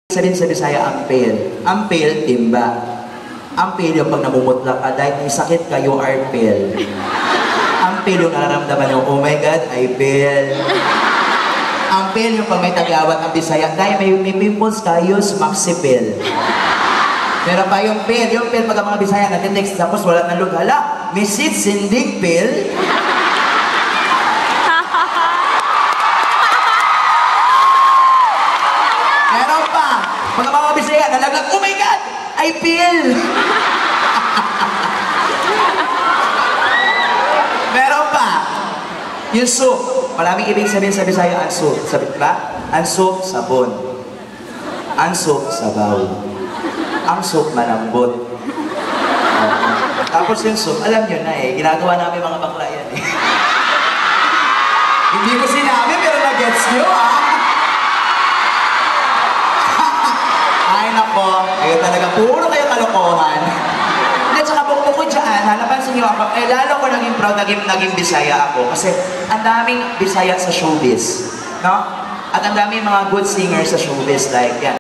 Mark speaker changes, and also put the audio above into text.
Speaker 1: Sabihin sa Bisaya, ampel. Ampel, timba. Ampel yung pag namumutla ka, dahil may sakit kayo, arpel. Ampel yung nararamdaman nyo, oh my God, I feel. Ampel yung pag may tagawat ang Bisaya, dahil may pimples kayo, maxipel. Pero pa yung pel pag ang mga Bisaya natin, next tapos wala na lug, hala, misit sinding pel. Meron pa, pag ang mga Bisaya nalaglag, oh my God, I feel. Meron pa, yung soup. Maraming ibig sabihin sa Bisaya, ang soup. Sabi ba? Ang soup, sabon. Ang soup, sabaw. Ang soup, malambot. Tapos yung soup, alam nyo na eh, ginagawa namin mga bakla yan eh. Hindi ko sinabi, pero na-gets nyo ah. Ay nako, kayo talaga, puro kayo kalokohan. At saka bukod ko dyan, napansin nyo ako, eh lalo ko naging proud, naging Bisaya ako. Kasi ang daming Bisaya sa showbiz. No? At ang daming mga good singers sa showbiz, like yan.